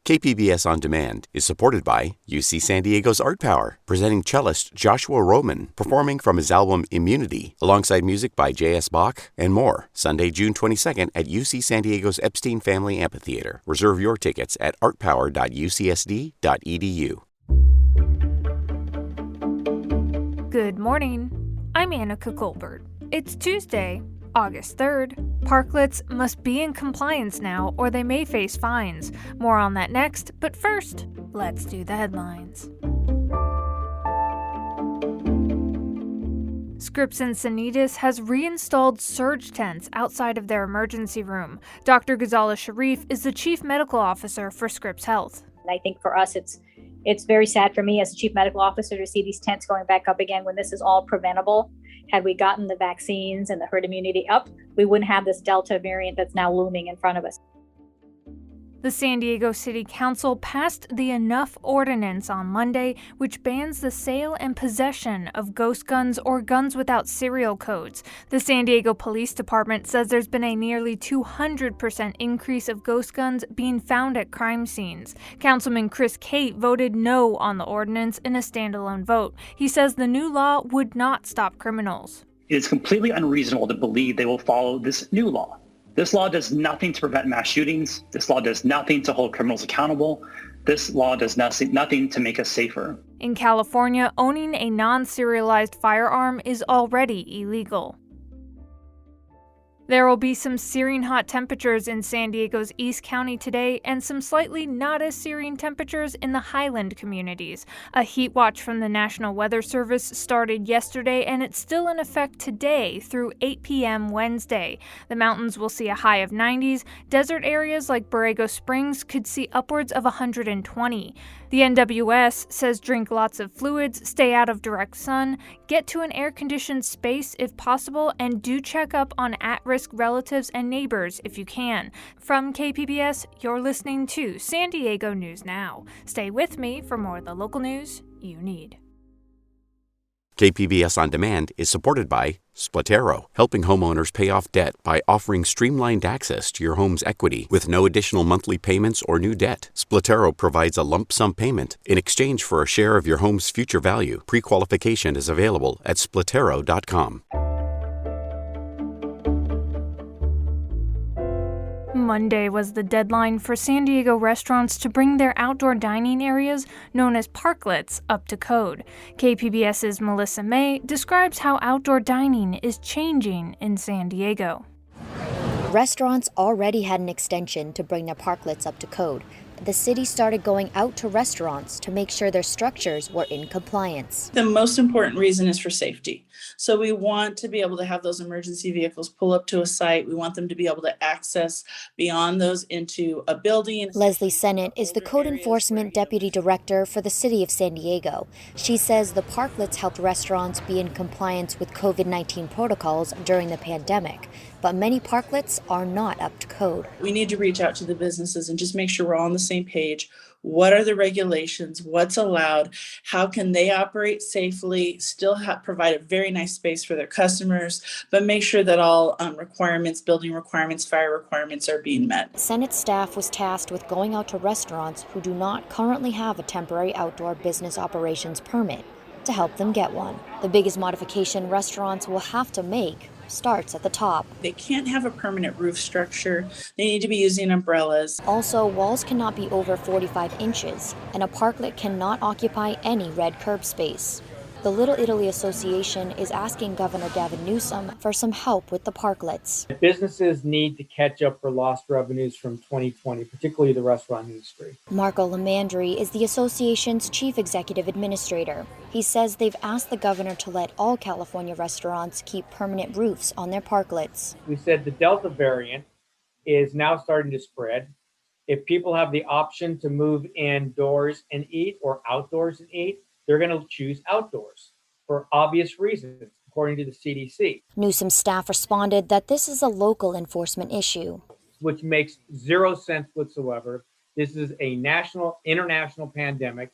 KPBS On Demand is supported by UC San Diego's Art Power, presenting cellist Joshua Roman, performing from his album Immunity, alongside music by J.S. Bach and more. Sunday, June 22nd at UC San Diego's Epstein Family Amphitheater. Reserve your tickets at artpower.ucsd.edu. Good morning. I'm Annika Colbert. It's Tuesday, August 3rd. Parklets must be in compliance now or they may face fines. More on that next, but first, let's do the headlines. Scripps Encinitas has reinstalled surge tents outside of their emergency room. Dr. Ghazala Sharif is the chief medical officer for Scripps Health. I think for us, it's very sad for me as a chief medical officer to see these tents going back up again when this is all preventable. Had we gotten the vaccines and the herd immunity up, we wouldn't have this Delta variant that's now looming in front of us. The San Diego City Council passed the Enough Ordinance on Monday, which bans the sale and possession of ghost guns or guns without serial codes. The San Diego Police Department says there's been a nearly 200% increase of ghost guns being found at crime scenes. Councilman Chris Cate voted no on the ordinance in a standalone vote. He says the new law would not stop criminals. It's completely unreasonable to believe they will follow this new law. This law does nothing to prevent mass shootings. This law does nothing to hold criminals accountable. This law does nothing to make us safer. In California, owning a non-serialized firearm is already illegal. There will be some searing hot temperatures in San Diego's East County today and some slightly not as searing temperatures in the Highland communities. A heat watch from the National Weather Service started yesterday and it's still in effect today through 8 p.m. Wednesday. The mountains will see a high of 90s. Desert areas like Borrego Springs could see upwards of 120. The NWS says drink lots of fluids, stay out of direct sun, get to an air-conditioned space if possible, and do check up on at-risk relatives and neighbors if you can. From KPBS, you're listening to San Diego News Now. Stay with me for more of the local news you need. KPBS On Demand is supported by Splatero, helping homeowners pay off debt by offering streamlined access to your home's equity with no additional monthly payments or new debt. Splatero provides a lump sum payment in exchange for a share of your home's future value. Pre-qualification is available at splatero.com. Monday was the deadline for San Diego restaurants to bring their outdoor dining areas, known as parklets, up to code. KPBS's Melissa May describes how outdoor dining is changing in San Diego. Restaurants already had an extension to bring their parklets up to code. The city started going out to restaurants to make sure their structures were in compliance. The most important reason is for safety. So we want to be able to have those emergency vehicles pull up to a site. We want them to be able to access beyond those into a building. Leslie Sennett is the Code Enforcement Deputy Director for the City of San Diego. She says the parklets helped restaurants be in compliance with COVID-19 protocols during the pandemic. But many parklets are not up to code. We need to reach out to the businesses and just make sure we're all on the same page. What are the regulations? What's allowed? How can they operate safely, still provide a very nice space for their customers, but make sure that all requirements, building requirements, fire requirements are being met. Senate staff was tasked with going out to restaurants who do not currently have a temporary outdoor business operations permit to help them get one. The biggest modification restaurants will have to make starts at the top. They can't have a permanent roof structure. They need to be using umbrellas. Also, walls cannot be over 45 inches, and a parklet cannot occupy any red curb space. The Little Italy Association is asking Governor Gavin Newsom for some help with the parklets. Businesses need to catch up for lost revenues from 2020, particularly the restaurant industry. Marco Lamandri is the association's chief executive administrator. He says they've asked the governor to let all California restaurants keep permanent roofs on their parklets. We said the Delta variant is now starting to spread. If people have the option to move indoors and eat or outdoors and eat, they're going to choose outdoors for obvious reasons, according to the CDC. Newsom's staff responded that this is a local enforcement issue, which makes zero sense whatsoever. This is a national, international pandemic.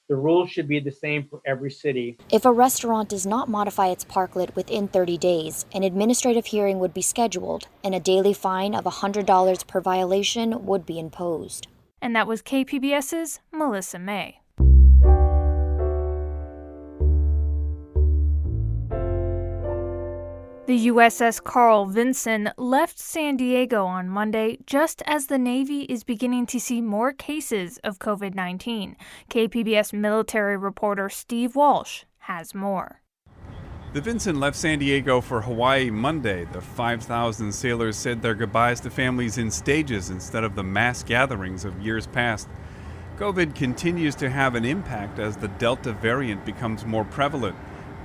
The rules should be the same for every city. If a restaurant does not modify its parklet within 30 days, an administrative hearing would be scheduled, and a daily fine of $100 per violation would be imposed. And that was KPBS's Melissa May. The USS Carl Vinson left San Diego on Monday just as the Navy is beginning to see more cases of COVID-19. KPBS military reporter Steve Walsh has more. The Vinson left San Diego for Hawaii Monday. The 5,000 sailors said their goodbyes to families in stages instead of the mass gatherings of years past. COVID continues to have an impact as the Delta variant becomes more prevalent.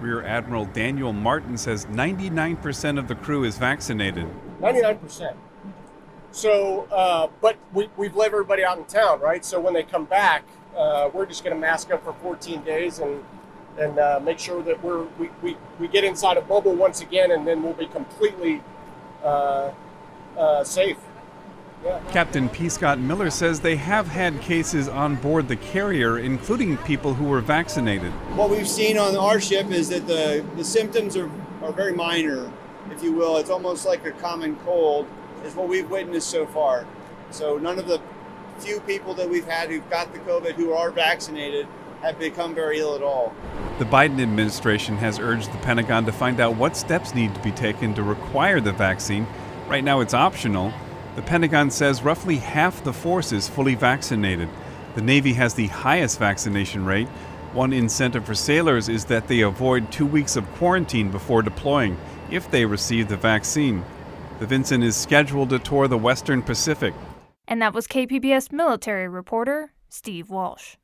Rear Admiral Daniel Martin says 99% of the crew is vaccinated. 99%. So, but we've let everybody out in town, right? So when they come back, we're just going to mask up for 14 days and make sure that we get inside a bubble once again, and then we'll be completely safe. Yeah. Captain P. Scott Miller says they have had cases on board the carrier, including people who were vaccinated. What we've seen on our ship is that the symptoms are very minor, if you will. It's almost like a common cold, is what we've witnessed so far. So none of the few people that we've had who've got the COVID who are vaccinated have become very ill at all. The Biden administration has urged the Pentagon to find out what steps need to be taken to require the vaccine. Right now it's optional. The Pentagon says roughly half the force is fully vaccinated. The Navy has the highest vaccination rate. One incentive for sailors is that they avoid 2 weeks of quarantine before deploying if they receive the vaccine. The Vinson is scheduled to tour the Western Pacific. And that was KPBS military reporter Steve Walsh.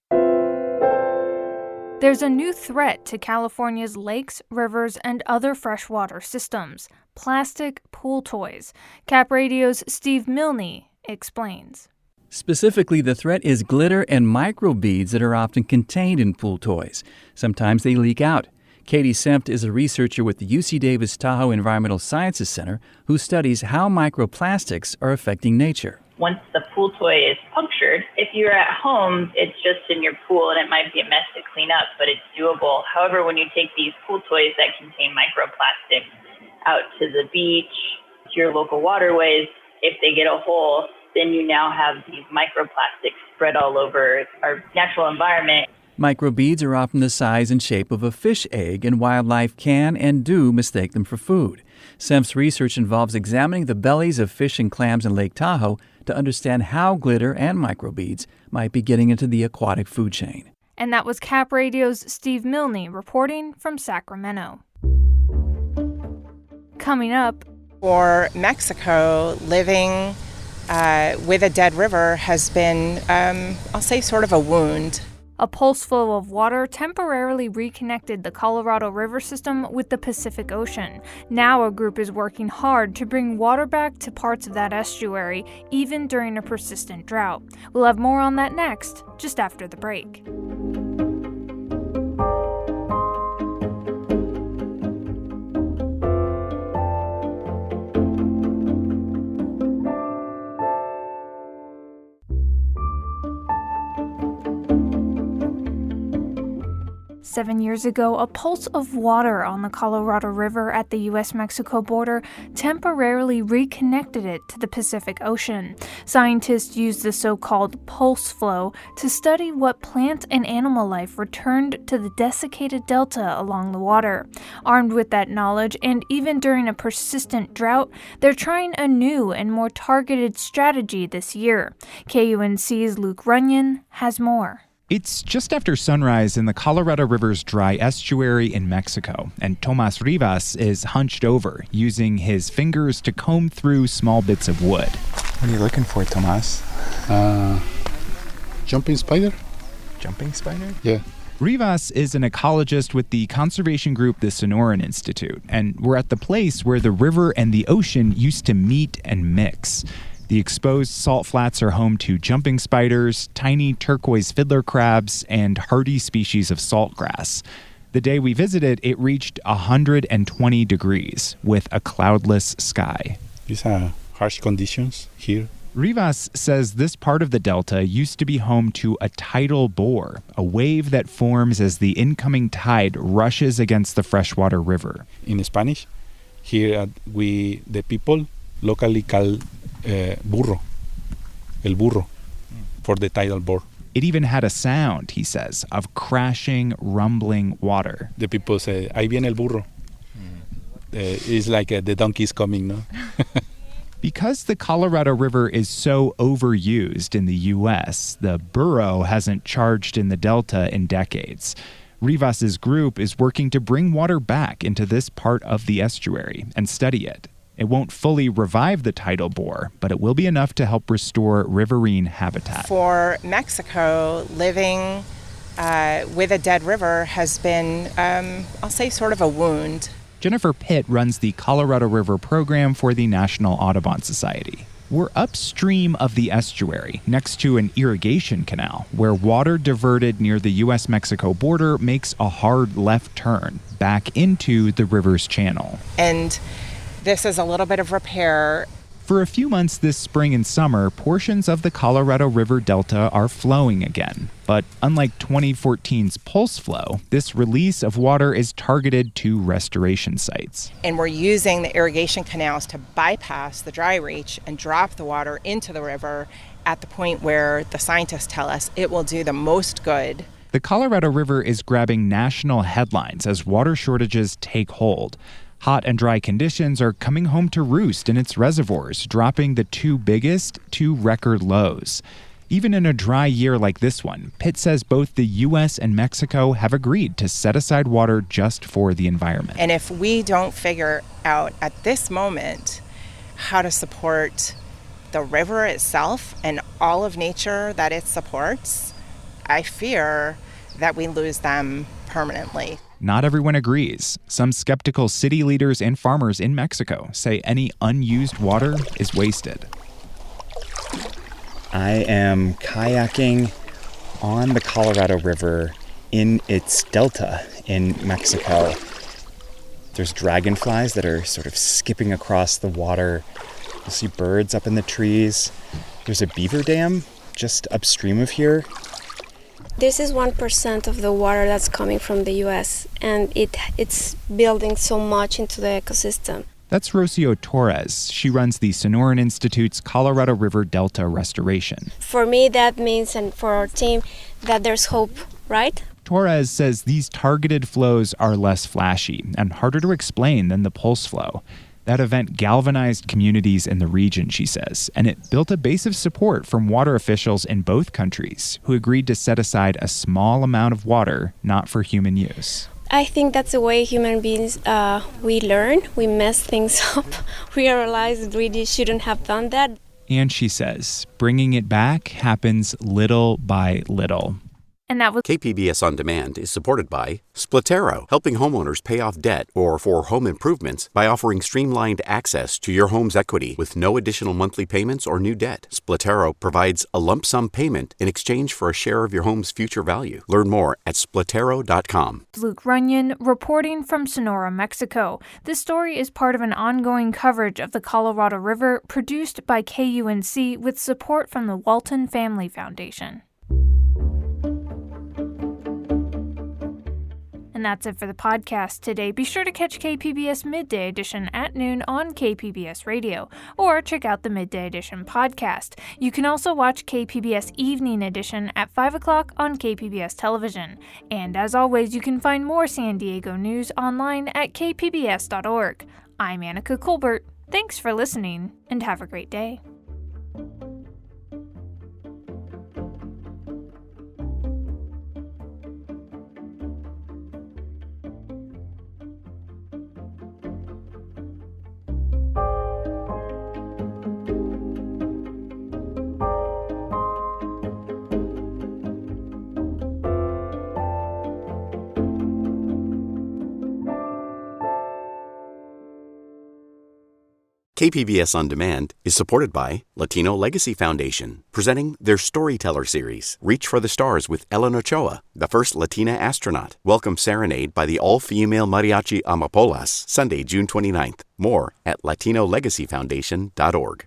There's a new threat to California's lakes, rivers, and other freshwater systems: plastic pool toys. Cap Radio's Steve Milne explains. Specifically, the threat is glitter and microbeads that are often contained in pool toys. Sometimes they leak out. Katie Sempt is a researcher with the UC Davis Tahoe Environmental Sciences Center who studies how microplastics are affecting nature. Once the pool toy is punctured, if you're at home, it's just in your pool and it might be a mess to clean up, but it's doable. However, when you take these pool toys that contain microplastics out to the beach, to your local waterways, if they get a hole, then you now have these microplastics spread all over our natural environment. Microbeads are often the size and shape of a fish egg, and wildlife can and do mistake them for food. Sempt's research involves examining the bellies of fish and clams in Lake Tahoe to understand how glitter and microbeads might be getting into the aquatic food chain. And that was Cap Radio's Steve Milne reporting from Sacramento. Coming up, for Mexico, living with a dead river has been, I'll say, sort of a wound. A pulse flow of water temporarily reconnected the Colorado River system with the Pacific Ocean. Now a group is working hard to bring water back to parts of that estuary, even during a persistent drought. We'll have more on that next, just after the break. Seven years ago, a pulse of water on the Colorado River at the U.S.-Mexico border temporarily reconnected it to the Pacific Ocean. Scientists used the so-called pulse flow to study what plant and animal life returned to the desiccated delta along the water. Armed with that knowledge, and even during a persistent drought, they're trying a new and more targeted strategy this year. KUNC's Luke Runyon has more. It's just after sunrise in the Colorado River's dry estuary in Mexico, and Tomas Rivas is hunched over, using his fingers to comb through small bits of wood. What are you looking for, Tomas? Jumping spider? Jumping spider? Yeah. Rivas is an ecologist with the conservation group the Sonoran Institute, and we're at the place where the river and the ocean used to meet and mix. The exposed salt flats are home to jumping spiders, tiny turquoise fiddler crabs, and hardy species of saltgrass. The day we visited, it reached 120 degrees with a cloudless sky. These are harsh conditions here. Rivas says this part of the delta used to be home to a tidal bore, a wave that forms as the incoming tide rushes against the freshwater river. In Spanish, here the people locally call burro, el burro. for the tidal bore. It even had a sound, he says, of crashing, rumbling water. The people say, ahí viene el burro. It's like the donkey's coming, no? Because the Colorado River is so overused in the U.S., the borough hasn't charged in the Delta in decades. Rivas's group is working to bring water back into this part of the estuary and study it. It won't fully revive the tidal bore, but it will be enough to help restore riverine habitat. For Mexico, living with a dead river has been, I'll say, sort of a wound. Jennifer Pitt runs the Colorado River program for the National Audubon Society. We're upstream of the estuary, next to an irrigation canal, where water diverted near the U.S.-Mexico border makes a hard left turn back into the river's channel. And this is a little bit of repair. For a few months this spring and summer, portions of the Colorado River Delta are flowing again. But unlike 2014's pulse flow, this release of water is targeted to restoration sites. And we're using the irrigation canals to bypass the dry reach and drop the water into the river at the point where the scientists tell us it will do the most good. The Colorado River is grabbing national headlines as water shortages take hold. Hot and dry conditions are coming home to roost in its reservoirs, dropping the two biggest to record lows. Even in a dry year like this one, Pitt says both the U.S. and Mexico have agreed to set aside water just for the environment. And if we don't figure out at this moment how to support the river itself and all of nature that it supports, I fear that we lose them permanently. Not everyone agrees. Some skeptical city leaders and farmers in Mexico say any unused water is wasted. I am kayaking on the Colorado River in its delta in Mexico. There's dragonflies that are sort of skipping across the water. You'll see birds up in the trees. There's a beaver dam just upstream of here. This is 1% of the water that's coming from the U.S., and it's building so much into the ecosystem. That's Rocio Torres. She runs the Sonoran Institute's Colorado River Delta Restoration. For me, that means, and for our team, that there's hope, right? Torres says these targeted flows are less flashy and harder to explain than the pulse flow. That event galvanized communities in the region, she says, and it built a base of support from water officials in both countries who agreed to set aside a small amount of water not for human use. I think that's the way human beings, we learn, we mess things up, we realize we shouldn't have done that. And she says, bringing it back happens little by little. And that was KPBS On Demand is supported by Splatero, helping homeowners pay off debt or for home improvements by offering streamlined access to your home's equity with no additional monthly payments or new debt. Splatero provides a lump sum payment in exchange for a share of your home's future value. Learn more at splatero.com. Luke Runyon reporting from Sonora, Mexico. This story is part of an ongoing coverage of the Colorado River produced by KUNC with support from the Walton Family Foundation. And that's it for the podcast today. Be sure to catch KPBS Midday Edition at noon on KPBS Radio, or check out the Midday Edition podcast. You can also watch KPBS Evening Edition at 5 o'clock on KPBS Television. And as always, you can find more San Diego news online at kpbs.org. I'm Annika Colbert. Thanks for listening, and have a great day. KPBS On Demand is supported by Latino Legacy Foundation, presenting their Storyteller series, Reach for the Stars with Ellen Ochoa, the first Latina astronaut. Welcome Serenade by the all-female mariachi Amapolas, Sunday, June 29th. More at latinolegacyfoundation.org.